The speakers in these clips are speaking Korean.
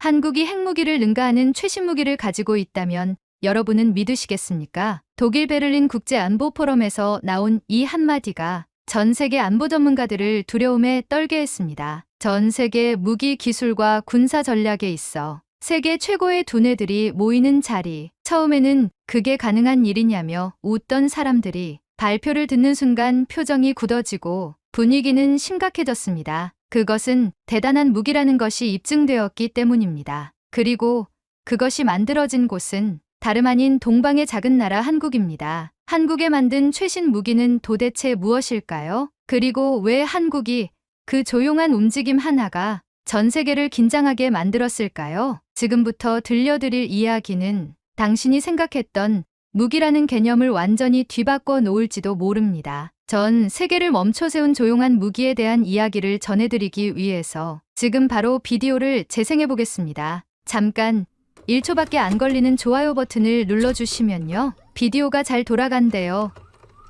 한국이 핵무기를 능가하는 최신 무기를 가지고 있다면 여러분은 믿으시겠습니까? 독일 베를린 국제안보포럼에서 나온 이 한마디가 전 세계 안보 전문가들을 두려움에 떨게 했습니다. 전 세계 무기 기술과 군사 전략에 있어 세계 최고의 두뇌들이 모이는 자리. 처음에는 그게 가능한 일이냐며 웃던 사람들이 발표를 듣는 순간 표정이 굳어지고 분위기는 심각해졌습니다. 그것은 대단한 무기라는 것이 입증되었기 때문입니다. 그리고 그것이 만들어진 곳은 다름 아닌 동방의 작은 나라 한국입니다. 한국에 만든 최신 무기는 도대체 무엇일까요? 그리고 왜 한국이 그 조용한 움직임 하나가 전 세계를 긴장하게 만들었을까요? 지금부터 들려드릴 이야기는 당신이 생각했던 무기라는 개념을 완전히 뒤바꿔 놓을지도 모릅니다. 전 세계를 멈춰 세운 조용한 무기에 대한 이야기를 전해드리기 위해서 지금 바로 비디오를 재생해 보겠습니다. 잠깐 1초밖에 안 걸리는 좋아요 버튼을 눌러주시면요. 비디오가 잘 돌아간대요.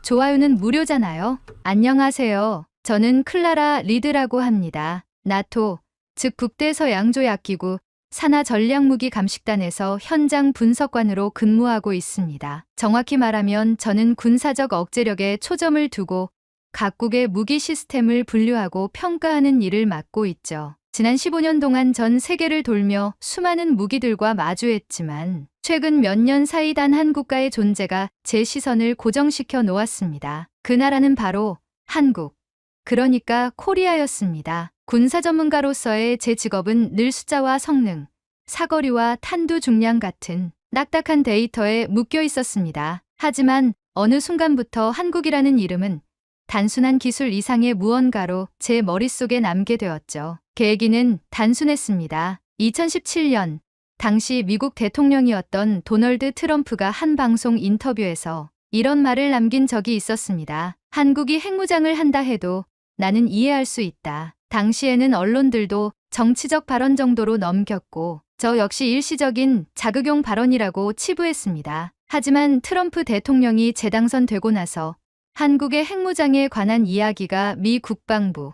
좋아요는 무료잖아요. 안녕하세요. 저는 클라라 리드라고 합니다. 나토, 즉 북대서양조약기구 산하전략무기감식단에서 현장 분석관으로 근무하고 있습니다. 정확히 말하면 저는 군사적 억제력에 초점을 두고 각국의 무기 시스템을 분류하고 평가하는 일을 맡고 있죠. 지난 15년 동안 전 세계를 돌며 수많은 무기들과 마주했지만 최근 몇 년 사이 단 한 국가의 존재가 제 시선을 고정시켜 놓았습니다. 그 나라는 바로 한국, 그러니까 코리아였습니다. 군사 전문가로서의 제 직업은 늘 숫자와 성능, 사거리와 탄두 중량 같은 딱딱한 데이터에 묶여 있었습니다. 하지만 어느 순간부터 한국이라는 이름은 단순한 기술 이상의 무언가로 제 머릿속에 남게 되었죠. 계기는 단순했습니다. 2017년 당시 미국 대통령이었던 도널드 트럼프가 한 방송 인터뷰에서 이런 말을 남긴 적이 있었습니다. 한국이 핵무장을 한다 해도 나는 이해할 수 있다. 당시에는 언론들도 정치적 발언 정도로 넘겼고 저 역시 일시적인 자극용 발언이라고 치부했습니다. 하지만 트럼프 대통령이 재당선되고 나서 한국의 핵무장에 관한 이야기가 미 국방부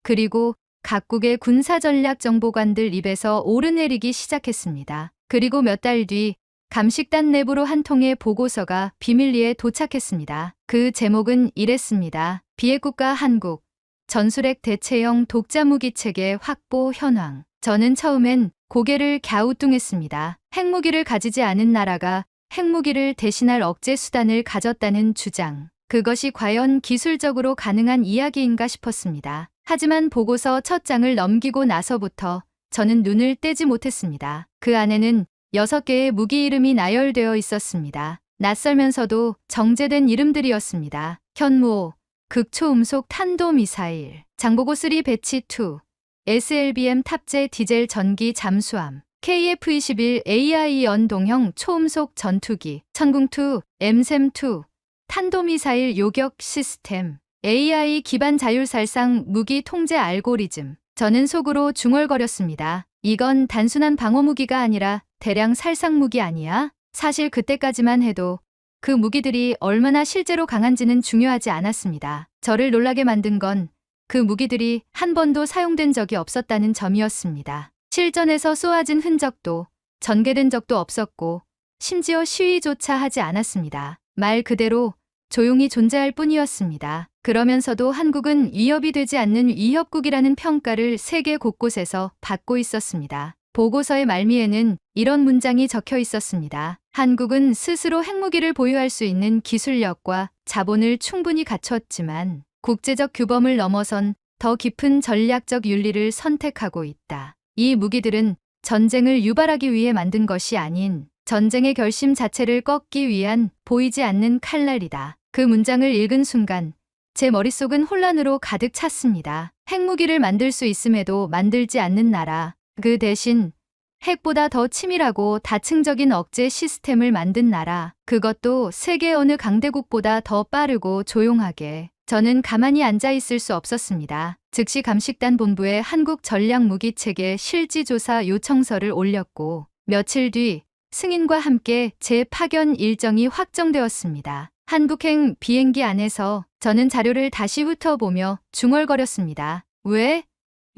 그리고 각국의 군사전략정보관들 입에서 오르내리기 시작했습니다. 그리고 몇 달 뒤 감식단 내부로 한 통의 보고서가 비밀리에 도착했습니다. 그 제목은 이랬습니다. 비핵국가 한국, 전술핵 대체형 독자무기체계 확보 현황. 저는 처음엔 고개를 갸우뚱했습니다. 핵무기를 가지지 않은 나라가 핵무기를 대신할 억제 수단을 가졌다는 주장. 그것이 과연 기술적으로 가능한 이야기인가 싶었습니다. 하지만 보고서 첫 장을 넘기고 나서부터 저는 눈을 떼지 못했습니다. 그 안에는 6개의 무기 이름이 나열되어 있었습니다. 낯설면서도 정제된 이름들이었습니다. 현무호, 극초음속 탄도미사일, 장보고3 배치2, SLBM 탑재 디젤 전기 잠수함, KF-21 AI 연동형 초음속 전투기, 천궁2, MSEM2, 탄도미사일 요격 시스템, AI 기반 자율살상 무기 통제 알고리즘. 저는 속으로 중얼거렸습니다. 이건 단순한 방어무기가 아니라 대량 살상무기 아니야? 사실 그때까지만 해도 그 무기들이 얼마나 실제로 강한지는 중요하지 않았습니다. 저를 놀라게 만든 건 그 무기들이 한 번도 사용된 적이 없었다는 점이었습니다. 실전에서 쏘아진 흔적도 전개된 적도 없었고 심지어 시위조차 하지 않았습니다. 말 그대로 조용히 존재할 뿐이었습니다. 그러면서도 한국은 위협이 되지 않는 위협국이라는 평가를 세계 곳곳에서 받고 있었습니다. 보고서의 말미에는 이런 문장이 적혀 있었습니다. 한국은 스스로 핵무기를 보유할 수 있는 기술력과 자본을 충분히 갖췄지만 국제적 규범을 넘어선 더 깊은 전략적 윤리를 선택하고 있다. 이 무기들은 전쟁을 유발하기 위해 만든 것이 아닌 전쟁의 결심 자체를 꺾기 위한 보이지 않는 칼날이다. 그 문장을 읽은 순간 제 머릿속은 혼란으로 가득 찼습니다. 핵무기를 만들 수 있음에도 만들지 않는 나라, 그 대신 핵보다 더 치밀하고 다층적인 억제 시스템을 만든 나라, 그것도 세계 어느 강대국보다 더 빠르고 조용하게. 저는 가만히 앉아 있을 수 없었습니다. 즉시 감식단 본부에 한국 전략무기체계 실지조사 요청서를 올렸고 며칠 뒤 승인과 함께 제 파견 일정이 확정되었습니다. 한국행 비행기 안에서 저는 자료를 다시 훑어보며 중얼거렸습니다. 왜?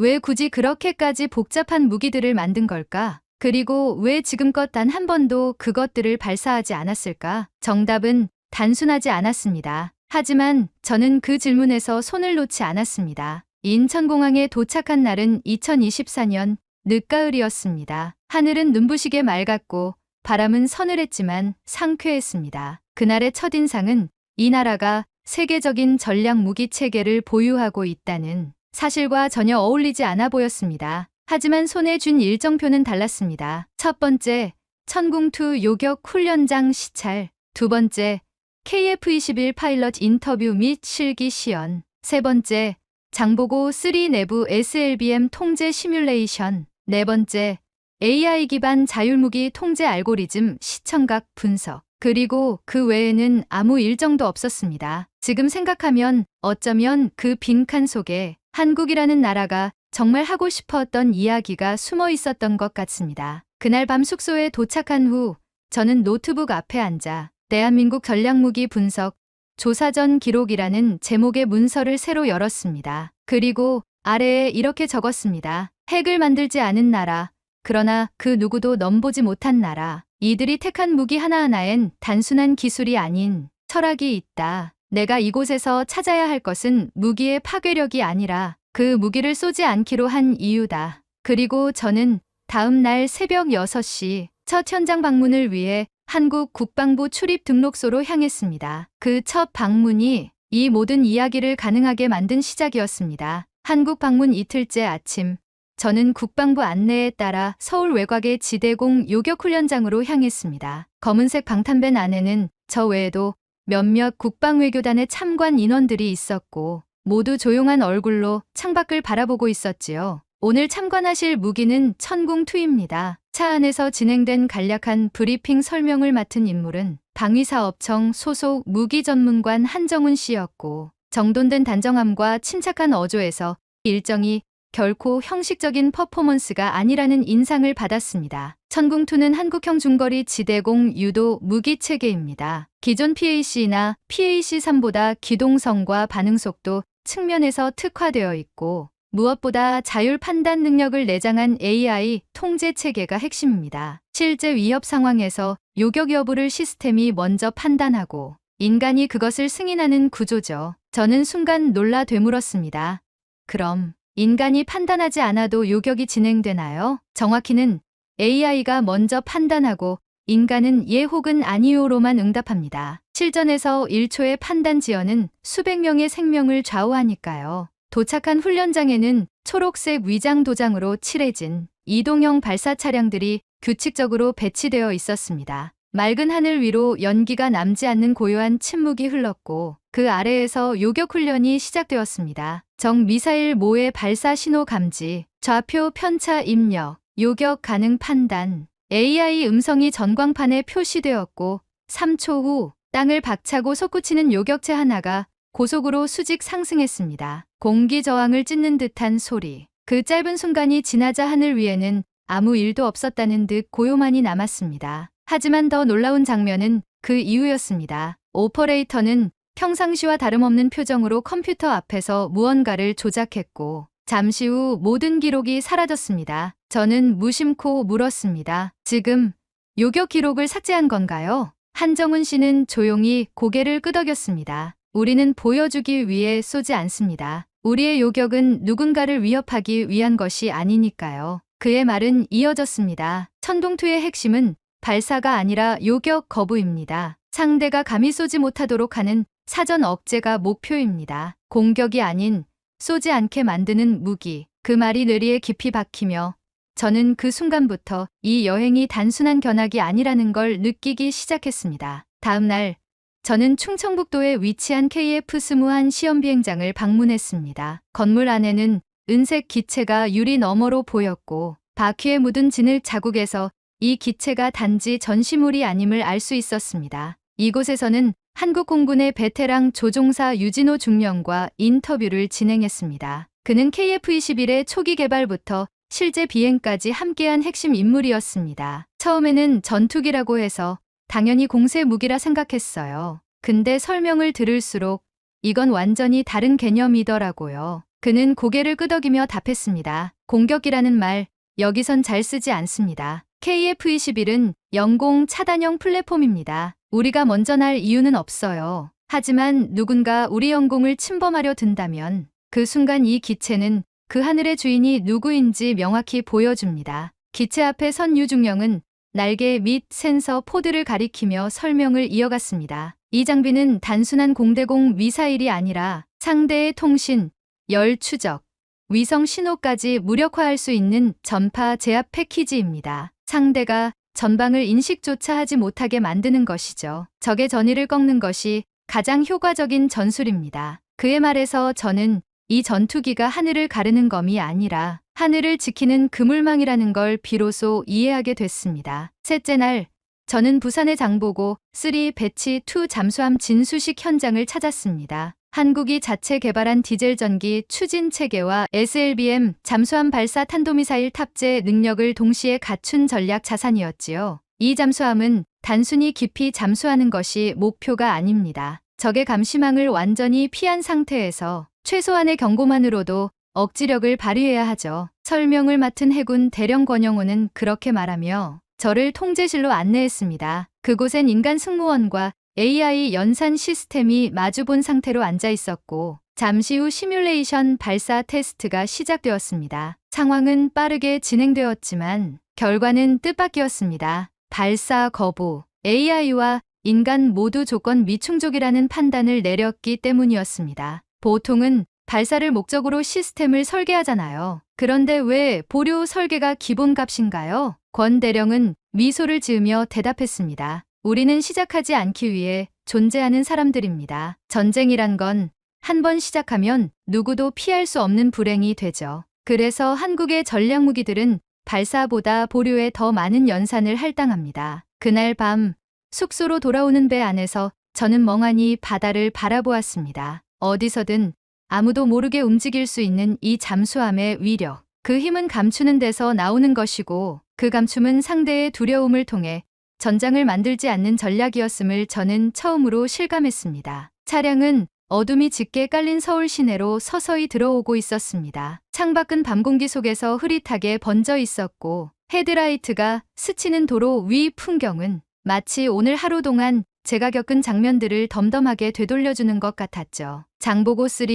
왜 굳이 그렇게까지 복잡한 무기들을 만든 걸까? 그리고 왜 지금껏 단 한 번도 그것들을 발사하지 않았을까? 정답은 단순하지 않았습니다. 하지만 저는 그 질문에서 손을 놓지 않았습니다. 인천공항에 도착한 날은 2024년 늦가을이었습니다. 하늘은 눈부시게 맑았고 바람은 서늘했지만 상쾌했습니다. 그날의 첫인상은 이 나라가 세계적인 전략 무기 체계를 보유하고 있다는 사실과 전혀 어울리지 않아 보였습니다. 하지만 손에 쥔 일정표는 달랐습니다. 첫 번째, 천궁2 요격 훈련장 시찰. 두 번째, KF-21 파일럿 인터뷰 및 실기 시연. 세 번째, 장보고 3 내부 SLBM 통제 시뮬레이션. 네 번째, AI 기반 자율무기 통제 알고리즘 시청각 분석. 그리고 그 외에는 아무 일정도 없었습니다. 지금 생각하면 어쩌면 그 빈칸 속에 한국이라는 나라가 정말 하고 싶었던 이야기가 숨어 있었던 것 같습니다. 그날 밤 숙소에 도착한 후 저는 노트북 앞에 앉아 대한민국 전략무기 분석 조사전 기록이라는 제목의 문서를 새로 열었습니다. 그리고 아래에 이렇게 적었습니다. 핵을 만들지 않은 나라, 그러나 그 누구도 넘보지 못한 나라. 이들이 택한 무기 하나하나엔 단순한 기술이 아닌 철학이 있다. 내가 이곳에서 찾아야 할 것은 무기의 파괴력이 아니라 그 무기를 쏘지 않기로 한 이유다. 그리고 저는 다음 날 새벽 6시 첫 현장 방문을 위해 한국 국방부 출입 등록소로 향했습니다. 그 첫 방문이 이 모든 이야기를 가능하게 만든 시작이었습니다. 한국 방문 이틀째 아침, 저는 국방부 안내에 따라 서울 외곽의 지대공 요격훈련장으로 향했습니다. 검은색 방탄밴 안에는 저 외에도 몇몇 국방외교단의 참관 인원들이 있었고 모두 조용한 얼굴로 창밖을 바라보고 있었지요. 오늘 참관하실 무기는 천궁2입니다. 차 안에서 진행된 간략한 브리핑 설명을 맡은 인물은 방위사업청 소속 무기전문관 한정훈 씨였고 정돈된 단정함과 침착한 어조에서 일정이 결코 형식적인 퍼포먼스가 아니라는 인상을 받았습니다. 천궁2는 한국형 중거리 지대공 유도 무기 체계입니다. 기존 PAC나 PAC-3보다 기동성과 반응속도 측면에서 특화되어 있고 무엇보다 자율 판단 능력을 내장한 AI 통제 체계가 핵심입니다. 실제 위협 상황에서 요격 여부를 시스템이 먼저 판단하고 인간이 그것을 승인하는 구조죠. 저는 순간 놀라 되물었습니다. 그럼 인간이 판단하지 않아도 요격이 진행되나요? 정확히는 AI가 먼저 판단하고 인간은 예 혹은 아니요로만 응답합니다. 실전에서 1초의 판단 지연은 수백 명의 생명을 좌우하니까요. 도착한 훈련장에는 초록색 위장 도장으로 칠해진 이동형 발사 차량들이 규칙적으로 배치되어 있었습니다. 맑은 하늘 위로 연기가 남지 않는 고요한 침묵이 흘렀고 그 아래에서 요격 훈련이 시작되었습니다. 적 미사일 모의 발사 신호 감지, 좌표 편차 입력, 요격 가능 판단, AI 음성이 전광판에 표시되었고 3초 후 땅을 박차고 솟구치는 요격체 하나가 고속으로 수직 상승했습니다. 공기 저항을 찢는 듯한 소리. 그 짧은 순간이 지나자 하늘 위에는 아무 일도 없었다는 듯 고요만이 남았습니다. 하지만 더 놀라운 장면은 그 이후였습니다. 오퍼레이터는 평상시와 다름없는 표정으로 컴퓨터 앞에서 무언가를 조작했고 잠시 후 모든 기록이 사라졌습니다. 저는 무심코 물었습니다. 지금 요격 기록을 삭제한 건가요? 한정훈 씨는 조용히 고개를 끄덕였습니다. 우리는 보여주기 위해 쏘지 않습니다. 우리의 요격은 누군가를 위협하기 위한 것이 아니니까요. 그의 말은 이어졌습니다. 천궁2의 핵심은 발사가 아니라 요격 거부입니다. 상대가 감히 쏘지 못하도록 하는 사전 억제가 목표입니다. 공격이 아닌 쏘지 않게 만드는 무기. 그 말이 뇌리에 깊이 박히며 저는 그 순간부터 이 여행이 단순한 견학이 아니라는 걸 느끼기 시작했습니다. 다음 날 저는 충청북도에 위치한 KF-21 시험비행장을 방문했습니다. 건물 안에는 은색 기체가 유리 너머로 보였고 바퀴에 묻은 진흙 자국에서 이 기체가 단지 전시물이 아님을 알 수 있었습니다. 이곳에서는 한국 공군의 베테랑 조종사 유진호 중령과 인터뷰를 진행했습니다. 그는 KF-21의 초기 개발부터 실제 비행까지 함께한 핵심 인물이었습니다. 처음에는 전투기라고 해서 당연히 공세 무기라 생각했어요. 근데 설명을 들을수록 이건 완전히 다른 개념이더라고요. 그는 고개를 끄덕이며 답했습니다. 공격이라는 말, 여기선 잘 쓰지 않습니다. KF-21은 영공 차단형 플랫폼입니다. 우리가 먼저 날 이유는 없어요. 하지만 누군가 우리 영공을 침범하려 든다면 그 순간 이 기체는 그 하늘의 주인이 누구인지 명확히 보여줍니다. 기체 앞에 선 유중령은 날개 및 센서 포드를 가리키며 설명을 이어갔습니다. 이 장비는 단순한 공대공 미사일이 아니라 상대의 통신, 열 추적, 위성 신호까지 무력화할 수 있는 전파 제압 패키지입니다. 상대가 전방을 인식조차 하지 못하게 만드는 것이죠. 적의 전의를 꺾는 것이 가장 효과적인 전술입니다. 그의 말에서 저는 이 전투기가 하늘을 가르는 검이 아니라 하늘을 지키는 그물망이라는 걸 비로소 이해하게 됐습니다. 셋째 날, 저는 부산의 장보고 3 배치 2 잠수함 진수식 현장을 찾았습니다. 한국이 자체 개발한 디젤 전기 추진 체계와 SLBM 잠수함 발사 탄도미사일 탑재 능력을 동시에 갖춘 전략 자산이었지요. 이 잠수함은 단순히 깊이 잠수하는 것이 목표가 아닙니다. 적의 감시망을 완전히 피한 상태에서 최소한의 경고만으로도 억지력을 발휘해야 하죠. 설명을 맡은 해군 대령 권영호는 그렇게 말하며 저를 통제실로 안내했습니다. 그곳엔 인간 승무원과 AI 연산 시스템이 마주본 상태로 앉아 있었고 잠시 후 시뮬레이션 발사 테스트가 시작되었습니다. 상황은 빠르게 진행되었지만 결과는 뜻밖이었습니다. 발사 거부, AI와 인간 모두 조건 미충족이라는 판단을 내렸기 때문이었습니다. 보통은 발사를 목적으로 시스템을 설계하잖아요. 그런데 왜 보료 설계가 기본값인가요? 권 대령은 미소를 지으며 대답했습니다. 우리는 시작하지 않기 위해 존재하는 사람들입니다. 전쟁이란 건 한 번 시작하면 누구도 피할 수 없는 불행이 되죠. 그래서 한국의 전략 무기들은 발사보다 보료에 더 많은 연산을 할당합니다. 그날 밤 숙소로 돌아오는 배 안에서 저는 멍하니 바다를 바라보았습니다. 어디서든 아무도 모르게 움직일 수 있는 이 잠수함의 위력. 그 힘은 감추는 데서 나오는 것이고 그 감춤은 상대의 두려움을 통해 전장을 만들지 않는 전략이었음을 저는 처음으로 실감했습니다. 차량은 어둠이 짙게 깔린 서울 시내로 서서히 들어오고 있었습니다. 창밖은 밤 공기 속에서 흐릿하게 번져 있었고 헤드라이트가 스치는 도로 위 풍경은 마치 오늘 하루 동안 제가 겪은 장면들을 덤덤하게 되돌려주는 것 같았죠. 장보고 3,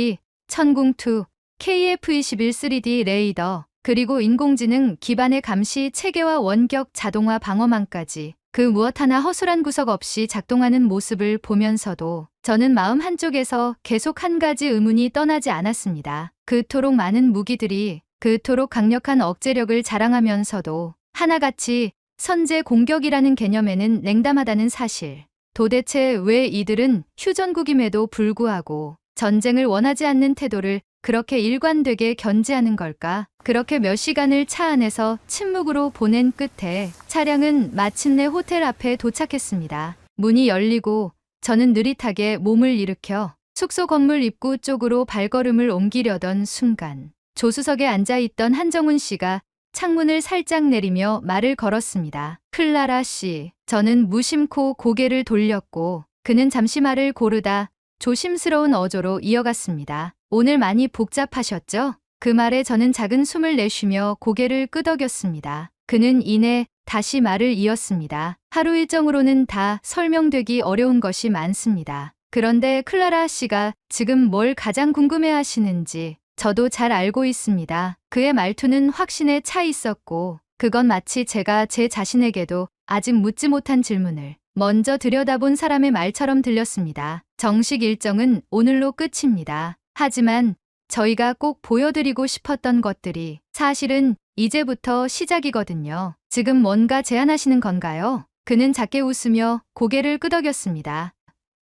천궁2, KF-21 3D 레이더, 그리고 인공지능 기반의 감시 체계와 원격 자동화 방어망까지 그 무엇 하나 허술한 구석 없이 작동하는 모습을 보면서도 저는 마음 한쪽에서 계속 한 가지 의문이 떠나지 않았습니다. 그토록 많은 무기들이 그토록 강력한 억제력을 자랑하면서도 하나같이 선제 공격이라는 개념에는 냉담하다는 사실. 도대체 왜 이들은 휴전국임에도 불구하고 전쟁을 원하지 않는 태도를 그렇게 일관되게 견지하는 걸까? 그렇게 몇 시간을 차 안에서 침묵으로 보낸 끝에 차량은 마침내 호텔 앞에 도착했습니다. 문이 열리고 저는 느릿하게 몸을 일으켜 숙소 건물 입구 쪽으로 발걸음을 옮기려던 순간 조수석에 앉아있던 한정훈 씨가 창문을 살짝 내리며 말을 걸었습니다. 클라라 씨. 저는 무심코 고개를 돌렸고 그는 잠시 말을 고르다 조심스러운 어조로 이어갔습니다. 오늘 많이 복잡하셨죠? 그 말에 저는 작은 숨을 내쉬며 고개를 끄덕였습니다. 그는 이내 다시 말을 이었습니다. 하루 일정으로는 다 설명되기 어려운 것이 많습니다. 그런데 클라라 씨가 지금 뭘 가장 궁금해 하시는지 저도 잘 알고 있습니다. 그의 말투는 확신에 차 있었고 그건 마치 제가 제 자신에게도 아직 묻지 못한 질문을 먼저 들여다본 사람의 말처럼 들렸습니다. 정식 일정은 오늘로 끝입니다. 하지만 저희가 꼭 보여드리고 싶었던 것들이 사실은 이제부터 시작이거든요. 지금 뭔가 제안하시는 건가요? 그는 작게 웃으며 고개를 끄덕였습니다.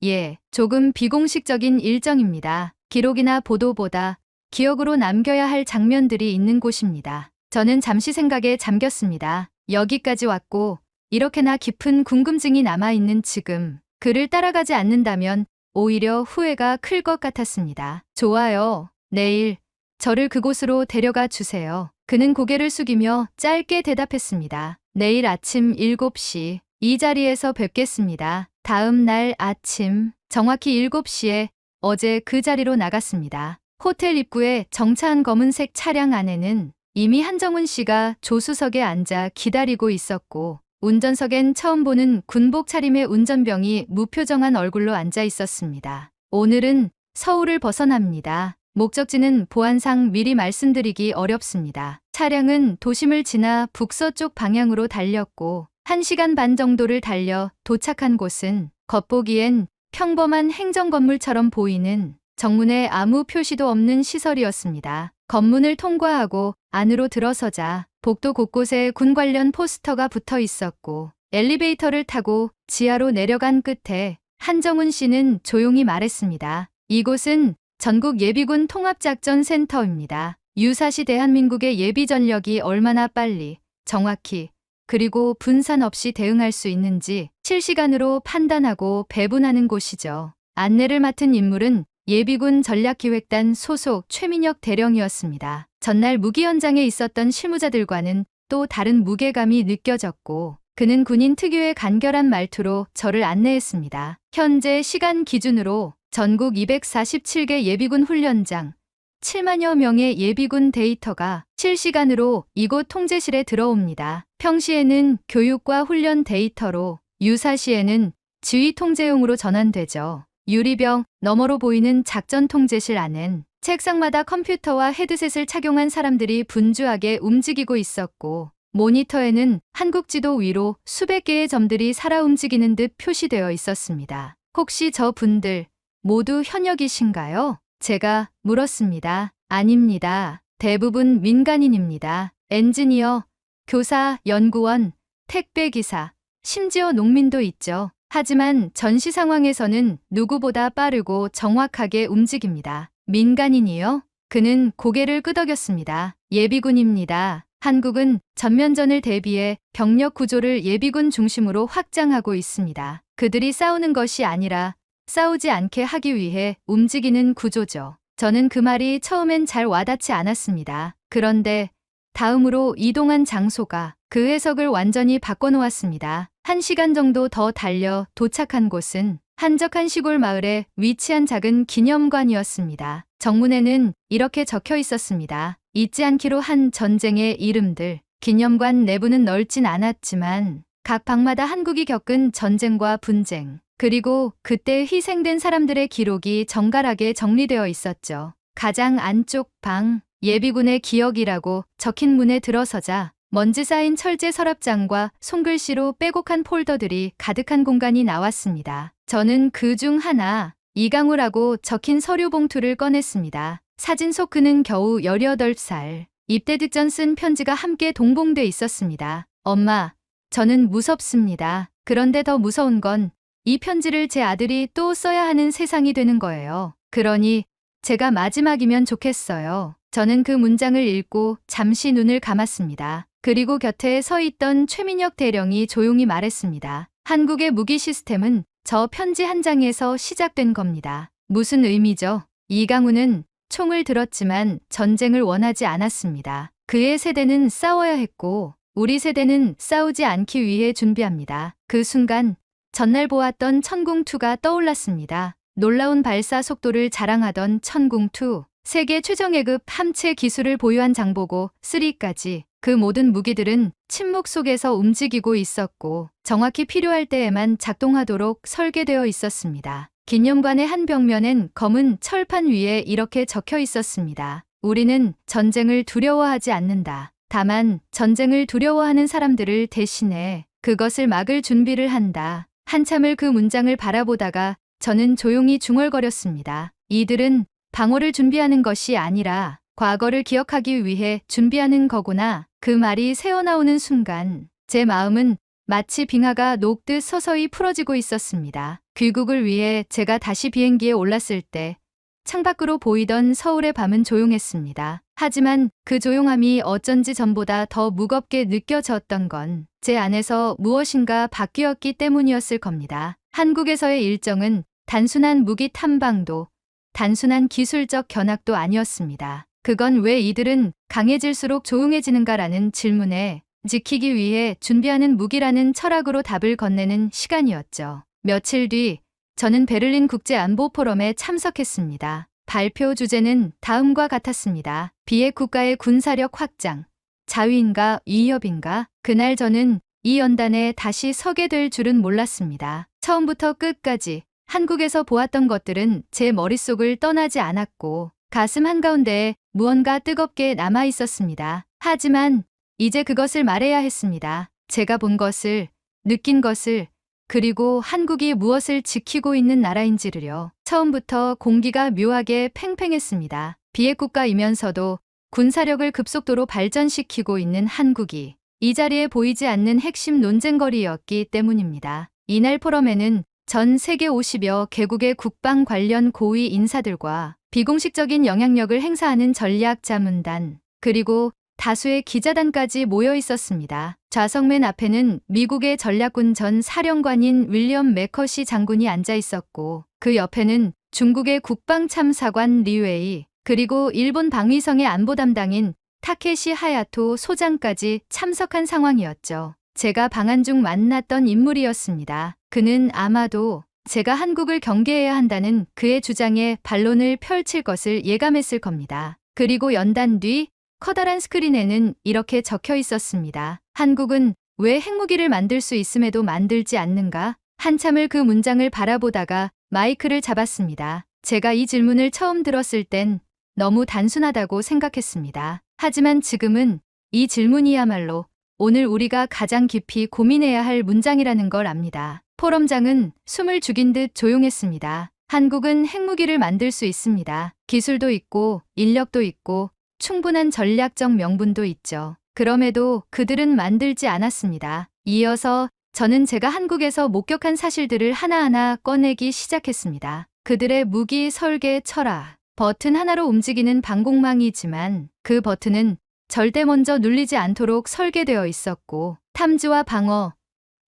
예, 조금 비공식적인 일정입니다. 기록이나 보도보다 기억으로 남겨야 할 장면들이 있는 곳입니다. 저는 잠시 생각에 잠겼습니다. 여기까지 왔고 이렇게나 깊은 궁금증이 남아있는 지금 그를 따라가지 않는다면 오히려 후회가 클 것 같았습니다. 좋아요. 내일 저를 그곳으로 데려가 주세요. 그는 고개를 숙이며 짧게 대답했습니다. 내일 아침 7시 이 자리에서 뵙겠습니다. 다음 날 아침 정확히 7시에 어제 그 자리로 나갔습니다. 호텔 입구에 정차한 검은색 차량 안에는 이미 한정훈 씨가 조수석에 앉아 기다리고 있었고, 운전석엔 처음 보는 군복 차림의 운전병이 무표정한 얼굴로 앉아 있었습니다. 오늘은 서울을 벗어납니다. 목적지는 보안상 미리 말씀드리기 어렵습니다. 차량은 도심을 지나 북서쪽 방향으로 달렸고 1시간 반 정도를 달려 도착한 곳은 겉보기엔 평범한 행정건물처럼 보이는 정문에 아무 표시도 없는 시설이었습니다. 건문을 통과하고 안으로 들어서자 복도 곳곳에 군 관련 포스터가 붙어 있었고, 엘리베이터를 타고 지하로 내려간 끝에 한정훈 씨는 조용히 말했습니다. 이곳은 전국 예비군 통합작전센터입니다. 유사시 대한민국의 예비 전력이 얼마나 빨리, 정확히, 그리고 분산 없이 대응할 수 있는지 실시간으로 판단하고 배분하는 곳이죠. 안내를 맡은 인물은 예비군 전략기획단 소속 최민혁 대령이었습니다. 전날 무기 현장에 있었던 실무자들과는 또 다른 무게감이 느껴졌고, 그는 군인 특유의 간결한 말투로 저를 안내했습니다. 현재 시간 기준으로 전국 247개 예비군 훈련장, 7만여 명의 예비군 데이터가 실시간으로 이곳 통제실에 들어옵니다. 평시에는 교육과 훈련 데이터로, 유사시에는 지휘 통제용으로 전환되죠. 유리병 너머로 보이는 작전 통제실 안엔 책상마다 컴퓨터와 헤드셋을 착용한 사람들이 분주하게 움직이고 있었고, 모니터에는 한국지도 위로 수백 개의 점들이 살아 움직이는 듯 표시되어 있었습니다. 혹시 저 분들 모두 현역이신가요? 제가 물었습니다. 아닙니다. 대부분 민간인입니다. 엔지니어, 교사, 연구원, 택배기사, 심지어 농민도 있죠. 하지만 전시 상황에서는 누구보다 빠르고 정확하게 움직입니다. 민간인이요? 그는 고개를 끄덕였습니다. 예비군입니다. 한국은 전면전을 대비해 병력 구조를 예비군 중심으로 확장하고 있습니다. 그들이 싸우는 것이 아니라 싸우지 않게 하기 위해 움직이는 구조죠. 저는 그 말이 처음엔 잘 와닿지 않았습니다. 그런데 다음으로 이동한 장소가 그 해석을 완전히 바꿔놓았습니다. 1시간 정도 더 달려 도착한 곳은 한적한 시골 마을에 위치한 작은 기념관이었습니다. 정문에는 이렇게 적혀 있었습니다. 잊지 않기로 한 전쟁의 이름들. 기념관 내부는 넓진 않았지만 각 방마다 한국이 겪은 전쟁과 분쟁, 그리고 그때 희생된 사람들의 기록이 정갈하게 정리되어 있었죠. 가장 안쪽 방, 예비군의 기억이라고 적힌 문에 들어서자 먼지 쌓인 철제 서랍장과 손글씨로 빼곡한 폴더들이 가득한 공간이 나왔습니다. 저는 그 중 하나, 이강우라고 적힌 서류 봉투를 꺼냈습니다. 사진 속 그는 겨우 18살. 입대 득전 쓴 편지가 함께 동봉돼 있었습니다. 엄마, 저는 무섭습니다. 그런데 더 무서운 건 이 편지를 제 아들이 또 써야 하는 세상이 되는 거예요. 그러니 제가 마지막이면 좋겠어요. 저는 그 문장을 읽고 잠시 눈을 감았습니다. 그리고 곁에 서 있던 최민혁 대령이 조용히 말했습니다. 한국의 무기 시스템은 저 편지 한 장에서 시작된 겁니다. 무슨 의미죠? 이강우는 총을 들었지만 전쟁을 원하지 않았습니다. 그의 세대는 싸워야 했고 우리 세대는 싸우지 않기 위해 준비합니다. 그 순간 전날 보았던 천궁2가 떠올랐습니다. 놀라운 발사 속도를 자랑하던 천궁2, 세계 최정예급 함체 기술을 보유한 장보고 3까지 그 모든 무기들은 침묵 속에서 움직이고 있었고 정확히 필요할 때에만 작동하도록 설계되어 있었습니다. 기념관의 한 벽면엔 검은 철판 위에 이렇게 적혀 있었습니다. 우리는 전쟁을 두려워하지 않는다. 다만 전쟁을 두려워하는 사람들을 대신해 그것을 막을 준비를 한다. 한참을 그 문장을 바라보다가 저는 조용히 중얼거렸습니다. 이들은 방어를 준비하는 것이 아니라 과거를 기억하기 위해 준비하는 거구나. 그 말이 새어나오는 순간 제 마음은 마치 빙하가 녹듯 서서히 풀어지고 있었습니다. 귀국을 위해 제가 다시 비행기에 올랐을 때 창밖으로 보이던 서울의 밤은 조용했습니다. 하지만 그 조용함이 어쩐지 전보다 더 무겁게 느껴졌던 건 제 안에서 무엇인가 바뀌었기 때문이었을 겁니다. 한국에서의 일정은 단순한 무기 탐방도, 단순한 기술적 견학도 아니었습니다. 그건 왜 이들은 강해질수록 조용해지는가라는 질문에 지키기 위해 준비하는 무기라는 철학으로 답을 건네는 시간이었죠. 며칠 뒤 저는 베를린 국제안보 포럼에 참석했습니다. 발표 주제는 다음과 같았습니다. 비핵 국가의 군사력 확장, 자위인가 위협인가? 그날 저는 이 연단에 다시 서게 될 줄은 몰랐습니다. 처음부터 끝까지 한국에서 보았던 것들은 제 머릿속을 떠나지 않았고 가슴 한가운데에 무언가 뜨겁게 남아 있었습니다. 하지만 이제 그것을 말해야 했습니다. 제가 본 것을, 느낀 것을, 그리고 한국이 무엇을 지키고 있는 나라인지를요. 처음부터 공기가 묘하게 팽팽했습니다. 비핵 국가이면서도 군사력을 급속도로 발전시키고 있는 한국이 이 자리에 보이지 않는 핵심 논쟁거리였기 때문입니다. 이날 포럼에는 전 세계 50여 개국의 국방 관련 고위 인사들과 비공식적인 영향력을 행사하는 전략자문단, 그리고 다수의 기자단까지 모여 있었습니다. 좌석 맨 앞에는 미국의 전략군 전 사령관인 윌리엄 매커시 장군이 앉아 있었고 그 옆에는 중국의 국방참사관 리웨이, 그리고 일본 방위성의 안보 담당인 타케시 하야토 소장까지 참석한 상황이었죠. 제가 방한 중 만났던 인물이었습니다. 그는 아마도 제가 한국을 경계해야 한다는 그의 주장에 반론을 펼칠 것을 예감했을 겁니다. 그리고 연단 뒤 커다란 스크린에는 이렇게 적혀 있었습니다. 한국은 왜 핵무기를 만들 수 있음에도 만들지 않는가? 한참을 그 문장을 바라보다가 마이크를 잡았습니다. 제가 이 질문을 처음 들었을 땐 너무 단순하다고 생각했습니다. 하지만 지금은 이 질문이야말로 오늘 우리가 가장 깊이 고민해야 할 문장이라는 걸 압니다. 포럼장은 숨을 죽인 듯 조용했습니다. 한국은 핵무기를 만들 수 있습니다. 기술도 있고 인력도 있고 충분한 전략적 명분도 있죠. 그럼에도 그들은 만들지 않았습니다. 이어서 저는 제가 한국에서 목격한 사실들을 하나하나 꺼내기 시작했습니다. 그들의 무기 설계 철학, 버튼 하나로 움직이는 방공망이지만 그 버튼은 절대 먼저 눌리지 않도록 설계되어 있었고 탐지와 방어,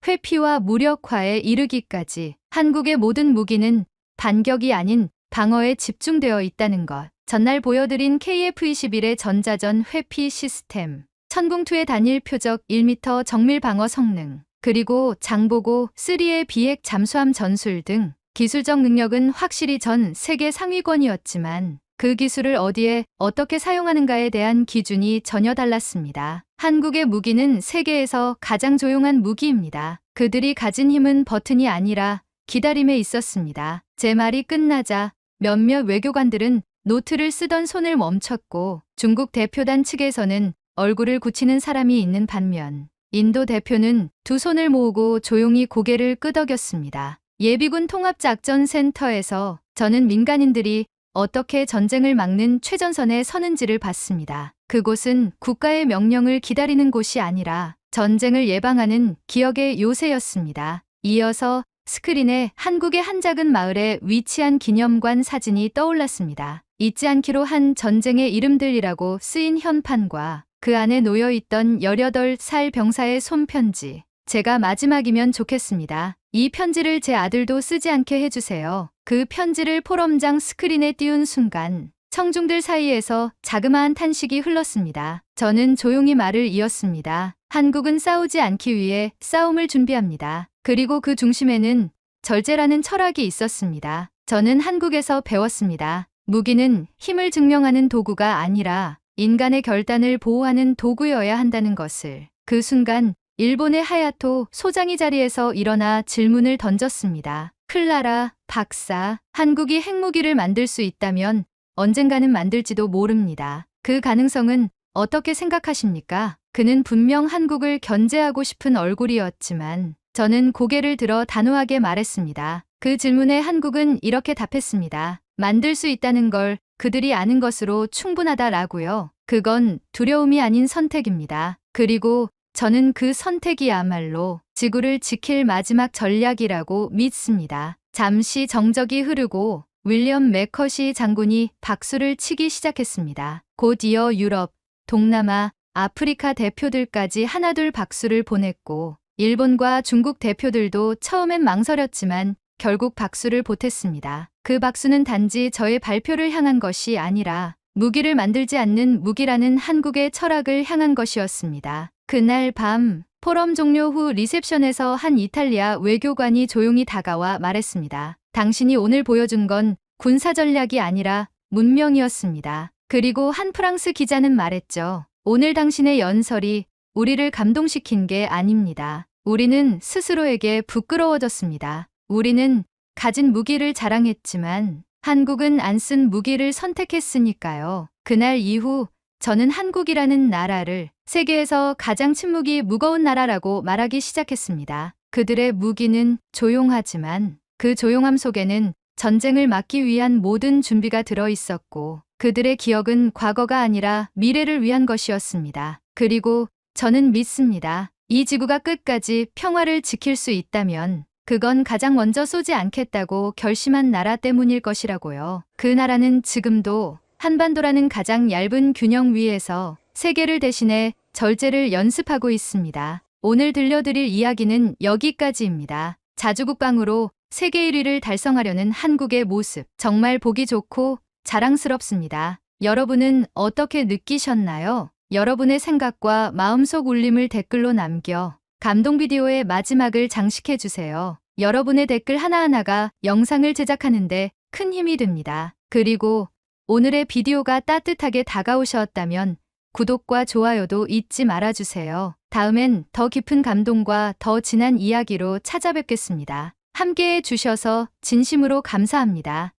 회피와 무력화에 이르기까지 한국의 모든 무기는 반격이 아닌 방어에 집중되어 있다는 것. 전날 보여드린 KF-21의 전자전 회피 시스템, 천궁2의 단일 표적 1m 정밀 방어 성능, 그리고 장보고 3의 비핵 잠수함 전술 등 기술적 능력은 확실히 전 세계 상위권이었지만 그 기술을 어디에 어떻게 사용하는가에 대한 기준이 전혀 달랐습니다. 한국의 무기는 세계에서 가장 조용한 무기입니다. 그들이 가진 힘은 버튼이 아니라 기다림에 있었습니다. 제 말이 끝나자 몇몇 외교관들은 노트를 쓰던 손을 멈췄고 중국 대표단 측에서는 얼굴을 굳히는 사람이 있는 반면 인도 대표는 두 손을 모으고 조용히 고개를 끄덕였습니다. 예비군 통합작전센터에서 저는 민간인들이 어떻게 전쟁을 막는 최전선에 서는지를 봤습니다. 그곳은 국가의 명령을 기다리는 곳이 아니라 전쟁을 예방하는 기억의 요새였습니다. 이어서 스크린에 한국의 한 작은 마을에 위치한 기념관 사진이 떠올랐습니다. 잊지 않기로 한 전쟁의 이름들이라고 쓰인 현판과 그 안에 놓여있던 18살 병사의 손편지. 제가 마지막이면 좋겠습니다. 이 편지를 제 아들도 쓰지 않게 해주세요. 그 편지를 포럼장 스크린에 띄운 순간 청중들 사이에서 자그마한 탄식이 흘렀습니다. 저는 조용히 말을 이었습니다. 한국은 싸우지 않기 위해 싸움을 준비합니다. 그리고 그 중심에는 절제라는 철학이 있었습니다. 저는 한국에서 배웠습니다. 무기는 힘을 증명하는 도구가 아니라 인간의 결단을 보호하는 도구여야 한다는 것을. 그 순간 일본의 하야토 소장이 자리에서 일어나 질문을 던졌습니다. 클라라 박사, 한국이 핵무기를 만들 수 있다면 언젠가는 만들지도 모릅니다. 그 가능성은 어떻게 생각하십니까? 그는 분명 한국을 견제하고 싶은 얼굴이었지만 저는 고개를 들어 단호하게 말했습니다. 그 질문에 한국은 이렇게 답했습니다. 만들 수 있다는 걸 그들이 아는 것으로 충분하다라고요. 그건 두려움이 아닌 선택입니다. 그리고 저는 그 선택이야말로 지구를 지킬 마지막 전략이라고 믿습니다. 잠시 정적이 흐르고 윌리엄 매커시 장군이 박수를 치기 시작했습니다. 곧 이어 유럽, 동남아, 아프리카 대표들까지 하나둘 박수를 보냈고 일본과 중국 대표들도 처음엔 망설였지만 결국 박수를 보탰습니다. 그 박수는 단지 저의 발표를 향한 것이 아니라 무기를 만들지 않는 무기라는 한국의 철학을 향한 것이었습니다. 그날 밤 포럼 종료 후 리셉션에서 한 이탈리아 외교관이 조용히 다가와 말했습니다. 당신이 오늘 보여준 건 군사 전략이 아니라 문명이었습니다. 그리고 한 프랑스 기자는 말했죠. 오늘 당신의 연설이 우리를 감동시킨 게 아닙니다. 우리는 스스로에게 부끄러워졌습니다. 우리는 가진 무기를 자랑했지만 한국은 안 쓴 무기를 선택했으니까요. 그날 이후 저는 한국이라는 나라를 세계에서 가장 침묵이 무거운 나라라고 말하기 시작했습니다. 그들의 무기는 조용하지만 그 조용함 속에는 전쟁을 막기 위한 모든 준비가 들어 있었고 그들의 기억은 과거가 아니라 미래를 위한 것이었습니다. 그리고 저는 믿습니다. 이 지구가 끝까지 평화를 지킬 수 있다면 그건 가장 먼저 쏘지 않겠다고 결심한 나라 때문일 것이라고요. 그 나라는 지금도 한반도라는 가장 얇은 균형 위에서 세계를 대신해 절제를 연습하고 있습니다. 오늘 들려드릴 이야기는 여기까지입니다. 자주국방으로 세계 1위를 달성하려는 한국의 모습, 정말 보기 좋고 자랑스럽습니다. 여러분은 어떻게 느끼셨나요? 여러분의 생각과 마음속 울림을 댓글로 남겨 감동 비디오의 마지막을 장식해주세요. 여러분의 댓글 하나하나가 영상을 제작하는데 큰 힘이 됩니다. 그리고 오늘의 비디오가 따뜻하게 다가오셨다면 구독과 좋아요도 잊지 말아주세요. 다음엔 더 깊은 감동과 더 진한 이야기로 찾아뵙겠습니다. 함께해 주셔서 진심으로 감사합니다.